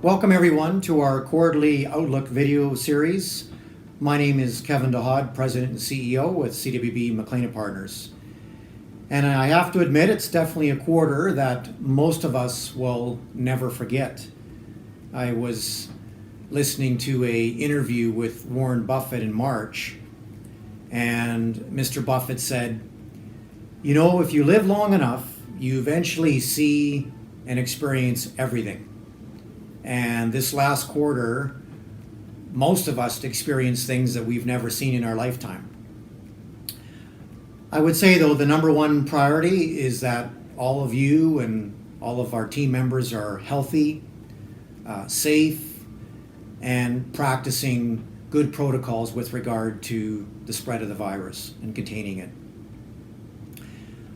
Welcome everyone to our quarterly Outlook video series. My name is Kevin Dehod, President and CEO with CWB McLean Partners. And I have to admit, it's definitely a quarter that most of us will never forget. I was listening to an interview with Warren Buffett in March, and Mr. Buffett said, "You know, if you live long enough, you eventually see and experience everything." And this last quarter, most of us experienced things that we've never seen in our lifetime. I would say, though, the number one priority is that all of you and all of our team members are healthy, safe, and practicing good protocols with regard to the spread of the virus and containing it.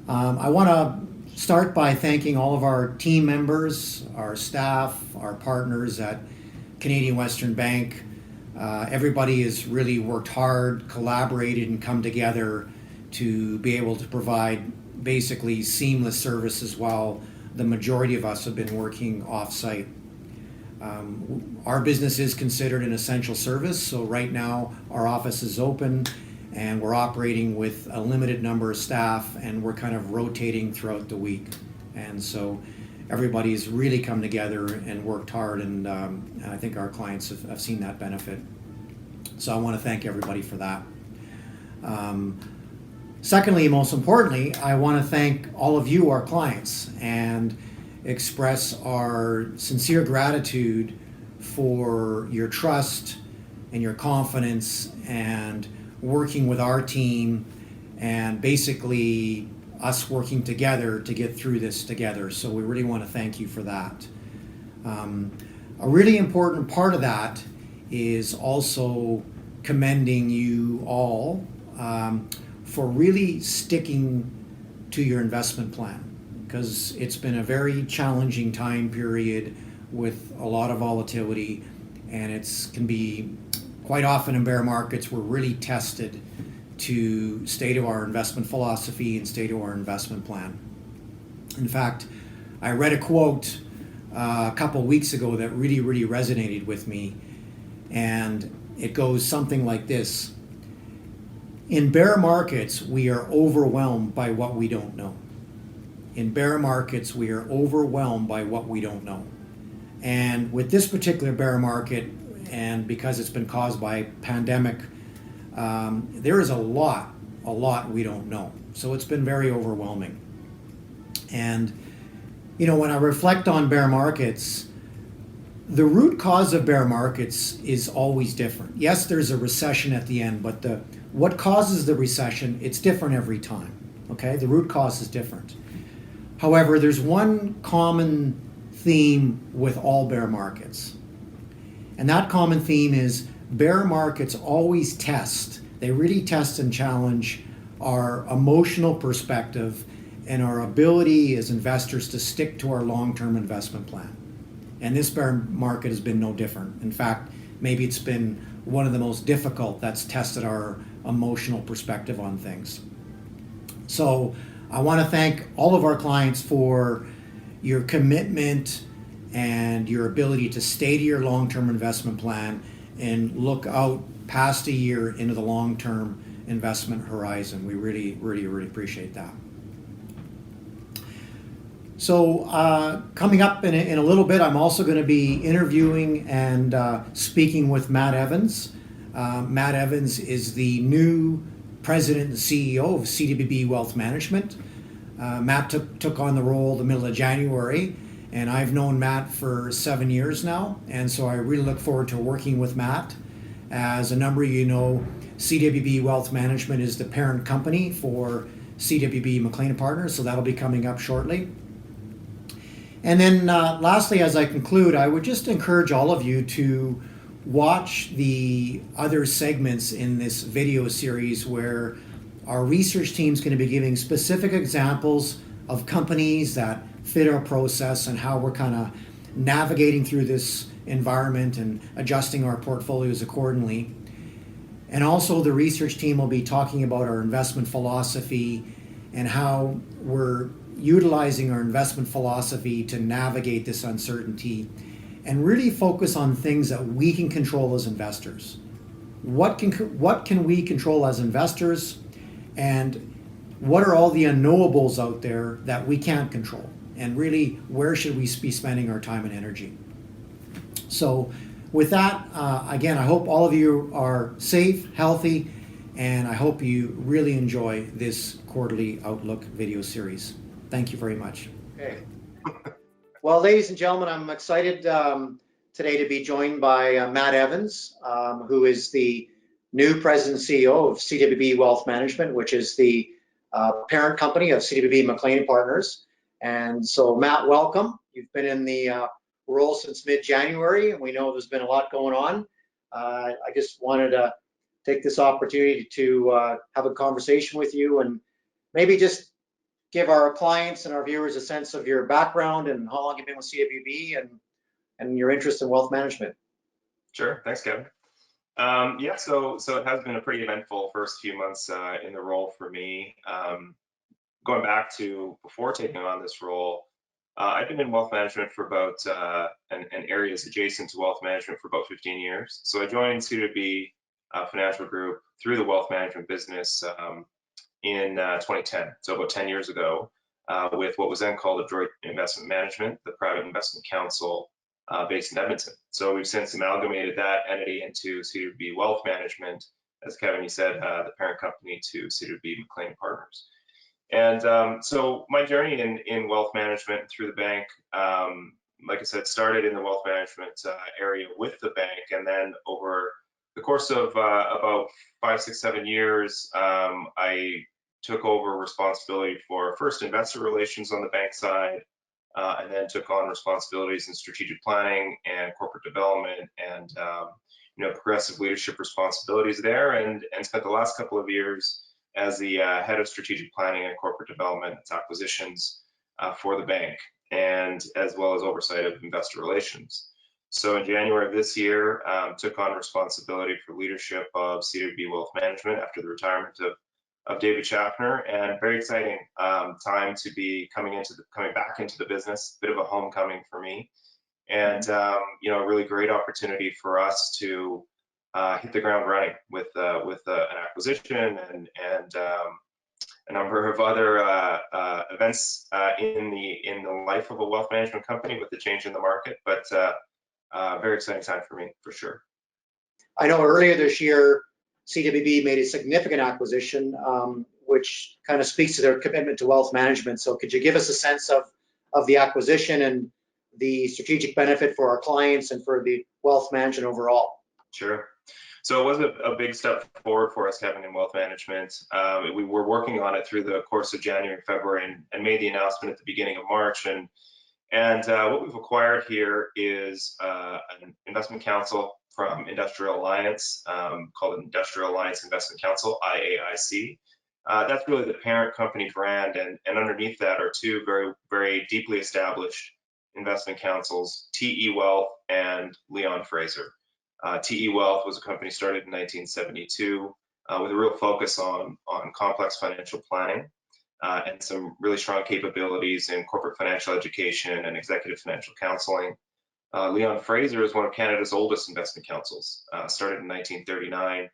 I want to start by thanking all of our team members, our staff, our partners at Canadian Western Bank. Everybody has really worked hard, collaborated, and come together to be able to provide basically seamless services while the majority of us have been working off-site. Our business is considered an essential service, so right now our office is open and we're operating with a limited number of staff, and we're kind of rotating throughout the week. And so everybody's really come together and worked hard, and I think our clients have seen that benefit. So I want to thank everybody for that. Secondly, most importantly, I want to thank all of you, our clients, and express our sincere gratitude for your trust and your confidence and working with our team, and basically us working together to get through this together. So we really want to thank you for that. A really important part of that is also commending you all for really sticking to your investment plan, because it's been a very challenging time period with a lot of volatility, and it can be quite often in bear markets we're really tested to stay to our investment philosophy and stay to our investment plan. In fact, I read a quote a couple weeks ago that really resonated with me, and it goes something like this: in bear markets we are overwhelmed by what we don't know. In bear markets we are overwhelmed by what we don't know. And with this particular bear market, and because it's been caused by pandemic, there is a lot we don't know. So it's been very overwhelming. And, you know, when I reflect on bear markets, the root cause of bear markets is always different. Yes, there's a recession at the end, but what causes the recession, it's different every time, okay? The root cause is different. However, there's one common theme with all bear markets. And that common theme is bear markets always test. They really test and challenge our emotional perspective and our ability as investors to stick to our long-term investment plan. And this bear market has been no different. In fact, maybe it's been one of the most difficult that's tested our emotional perspective on things. So I want to thank all of our clients for your commitment and your ability to stay to your long-term investment plan and look out past a year into the long-term investment horizon. We really appreciate that. So coming up in a little bit, I'm also going to be interviewing and speaking with Matt Evans. Matt Evans is the new president and CEO of CWB Wealth Management. Matt took on the role the middle of January, and I've known Matt for 7 years now, and so I really look forward to working with Matt. As a number of you know, CWB Wealth Management is the parent company for CWB McLean Partners, so that'll be coming up shortly. And then lastly, as I conclude, I would just encourage all of you to watch the other segments in this video series where our research team is going to be giving specific examples of companies that fit our process and how we're kind of navigating through this environment and adjusting our portfolios accordingly. And also the research team will be talking about our investment philosophy and how we're utilizing our investment philosophy to navigate this uncertainty and really focus on things that we can control as investors. What can we control as investors, and what are all the unknowables out there that we can't control? And really, where should we be spending our time and energy? So with that, again, I hope all of you are safe, healthy, and I hope you really enjoy this quarterly Outlook video series. Thank you very much. Okay. Well, ladies and gentlemen, I'm excited today to be joined by Matt Evans, who is the new President and CEO of CWB Wealth Management, which is the parent company of CWB McLean Partners. And so, Matt, welcome. You've been in the role since mid-January, and we know there's been a lot going on. I just wanted to take this opportunity to have a conversation with you and maybe just give our clients and our viewers a sense of your background and how long you've been with CWB and your interest in wealth management. Sure, thanks, Kevin. Yeah, so it has been a pretty eventful first few months in the role for me. Going back to before taking on this role, I've been in wealth management for about, and areas adjacent to wealth management for about 15 years. So I joined CWB Financial Group through the wealth management business in 2010, so about 10 years ago, with what was then called Adroit Investment Management, the private investment council based in Edmonton. So we've since amalgamated that entity into CWB Wealth Management, as Kevin, you said, the parent company to CWB McLean Partners. And so my journey in wealth management through the bank, like I said, started in the wealth management area with the bank, and then over the course of about 5, 6, 7 years, I took over responsibility for first investor relations on the bank side, and then took on responsibilities in strategic planning and corporate development and progressive leadership responsibilities there, and spent the last couple of years as the head of strategic planning and corporate development and acquisitions for the bank, and as well as oversight of investor relations. So in January of this year, took on responsibility for leadership of CWB Wealth Management after the retirement of David Schaffner, and very exciting time to be coming back into the business, bit of a homecoming for me, and a really great opportunity for us to hit the ground running with an acquisition and a number of other events in the life of a wealth management company with the change in the market, but very exciting time for me, for sure. I know earlier this year, CWB made a significant acquisition, which kind of speaks to their commitment to wealth management. So could you give us a sense of the acquisition and the strategic benefit for our clients and for the wealth management overall? Sure. So it was a big step forward for us, Kevin, in wealth management. We were working on it through the course of January, February, and made the announcement at the beginning of March. And what we've acquired here is an investment council from Industrial Alliance, called Industrial Alliance Investment Council, IAIC. That's really the parent company brand, and underneath that are two very, very deeply established investment councils, TE Wealth and Leon Fraser. TE Wealth was a company started in 1972 with a real focus on complex financial planning and some really strong capabilities in corporate financial education and executive financial counseling. Leon Fraser is one of Canada's oldest investment councils, started in 1939,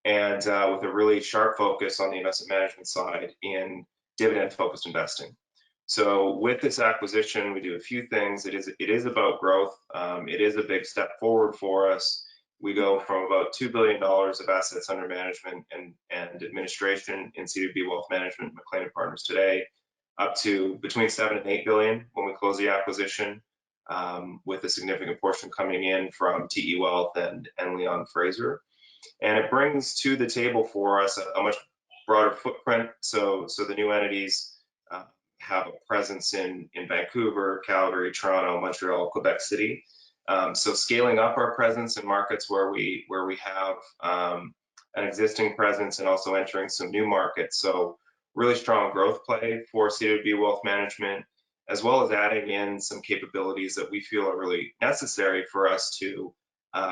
and with a really sharp focus on the investment management side in dividend-focused investing. So with this acquisition, we do a few things. It is about growth. It is a big step forward for us. We go from about $2 billion of assets under management and administration in CWB Wealth Management, McLean Partners today, up to between $7 and $8 billion when we close the acquisition, with a significant portion coming in from TE Wealth and Leon Fraser. And it brings to the table for us a much broader footprint. So the new entities have a presence in Vancouver, Calgary, Toronto, Montreal, Quebec City. So scaling up our presence in markets where we have an existing presence and also entering some new markets. So really strong growth play for CWB Wealth Management, as well as adding in some capabilities that we feel are really necessary for us to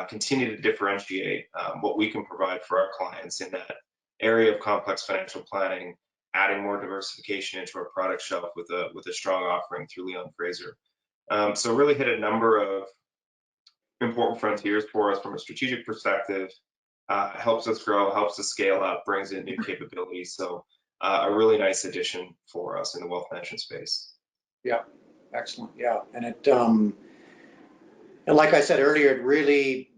continue to differentiate what we can provide for our clients in that area of complex financial planning, adding more diversification into our product shelf with a strong offering through Leon Fraser. So really hit a number important frontiers for us from a strategic perspective, helps us grow, helps us scale up, brings in new capabilities. So a really nice addition for us in the wealth management space. Yeah, excellent. Yeah, and and like I said earlier, it really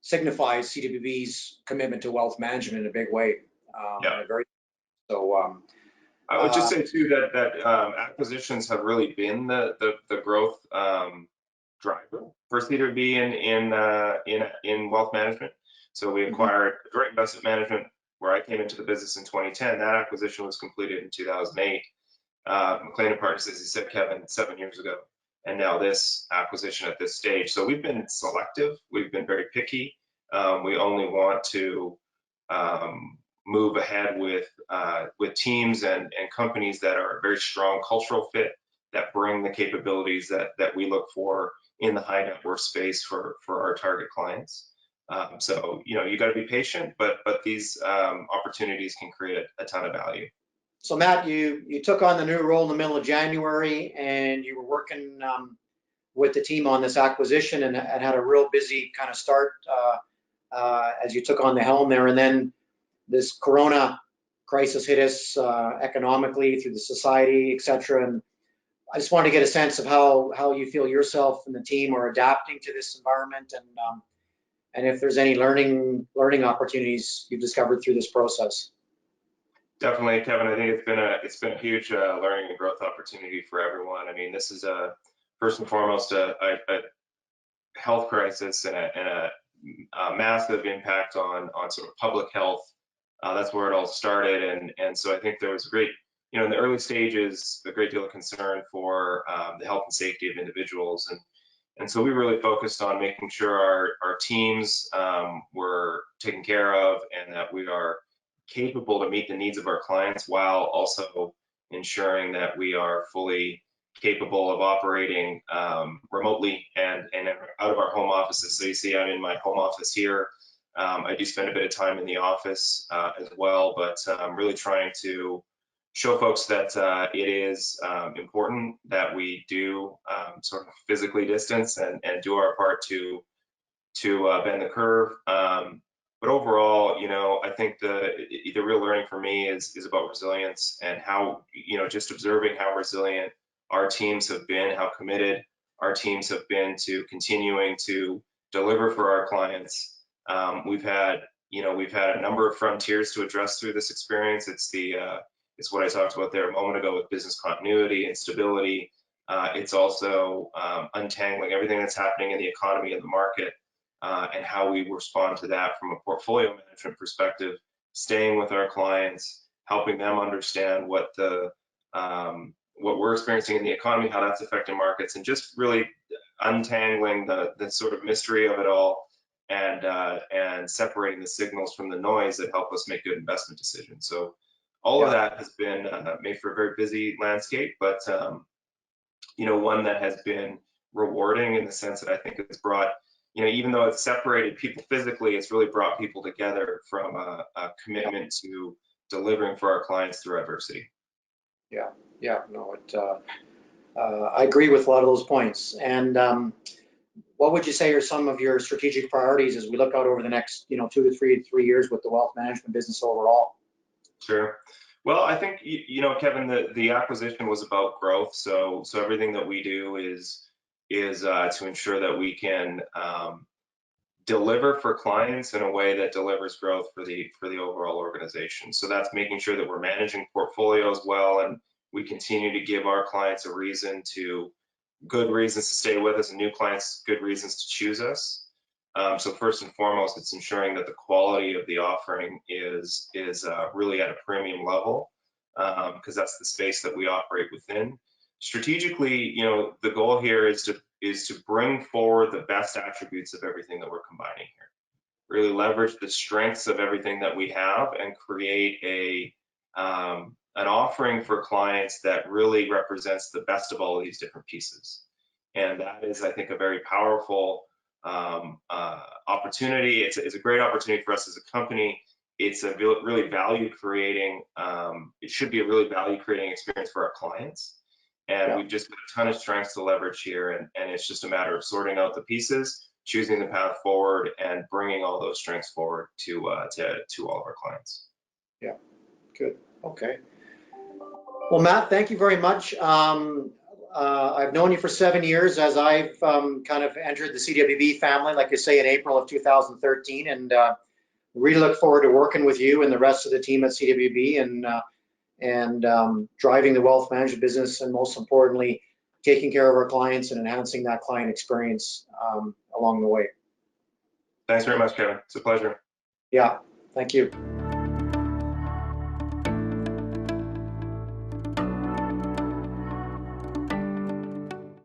signifies CWB's commitment to wealth management in a big way. Yeah. In a very so. I would just say too that acquisitions have really been the growth driver for CWB in wealth management. So we acquired Direct Investment Management, where I came into the business in 2010. That acquisition was completed in 2008. McLean and Partners, as you said, Kevin, 7 years ago, and now this acquisition at this stage. So we've been selective. We've been very picky. We only want to move ahead with teams and companies that are a very strong cultural fit, that bring the capabilities that we look for in the high net worth space for our target clients. So you got to be patient, but these opportunities can create a ton of value. So Matt, you took on the new role in the middle of January, and you were working with the team on this acquisition, and had a real busy kind of start as you took on the helm there. And then this Corona crisis hit us economically through the society, et cetera. And I just wanted to get a sense of how you feel yourself and the team are adapting to this environment, and if there's any learning opportunities you've discovered through this process. Definitely, Kevin. I think it's been a huge learning and growth opportunity for everyone. I mean, this is first and foremost a health crisis and a massive impact on sort of public health. That's where it all started, and so I think there was a great, in the early stages, a great deal of concern for the health and safety of individuals, and so we really focused on making sure our teams were taken care of, and that we are capable to meet the needs of our clients, while also ensuring that we are fully capable of operating remotely and out of our home offices. So you see, I'm in my home office here. I do spend a bit of time in the office as well, but I'm really trying to show folks that it is important that we do sort of physically distance and do our part to bend the curve. But overall, I think the real learning for me is about resilience, and how, just observing how resilient our teams have been, how committed our teams have been to continuing to deliver for our clients. We've had a number of frontiers to address through this experience. It's what I talked about there a moment ago with business continuity and stability. It's also untangling everything that's happening in the economy and the market, and how we respond to that from a portfolio management perspective, staying with our clients, helping them understand what we're experiencing in the economy, how that's affecting markets, and just really untangling the sort of mystery of it all, and separating the signals from the noise that help us make good investment decisions. So all of that has been made for a very busy landscape, but one that has been rewarding in the sense that I think it's brought, even though it's separated people physically, it's really brought people together from a commitment to delivering for our clients through adversity. Yeah, no, I agree with a lot of those points. And what would you say are some of your strategic priorities as we look out over the next, 2 to 3 years with the wealth management business overall? Sure. Well, I think, Kevin, the acquisition was about growth. So everything that we do is to ensure that we can deliver for clients in a way that delivers growth for the overall organization. So that's making sure that we're managing portfolios well, and we continue to give our clients good reasons to stay with us, and new clients good reasons to choose us. So first and foremost, it's ensuring that the quality of the offering is really at a premium level, because that's the space that we operate within. Strategically, the goal here is to bring forward the best attributes of everything that we're combining here. Really leverage the strengths of everything that we have, and create an offering for clients that really represents the best of all of these different pieces. And that is, I think, a very powerful opportunity. It's a great opportunity for us as a company. It's a really value creating. It should be a really value creating experience for our clients. And we've just got a ton of strengths to leverage here, and it's just a matter of sorting out the pieces, choosing the path forward, and bringing all those strengths forward to all of our clients. Yeah, good. Okay. Well, Matt, thank you very much. I've known you for 7 years as I've kind of entered the CWB family, like you say, in April of 2013, and really look forward to working with you and the rest of the team at CWB and driving the wealth management business, and most importantly, taking care of our clients and enhancing that client experience along the way. Thanks very much, Kevin. It's a pleasure. Yeah, thank you.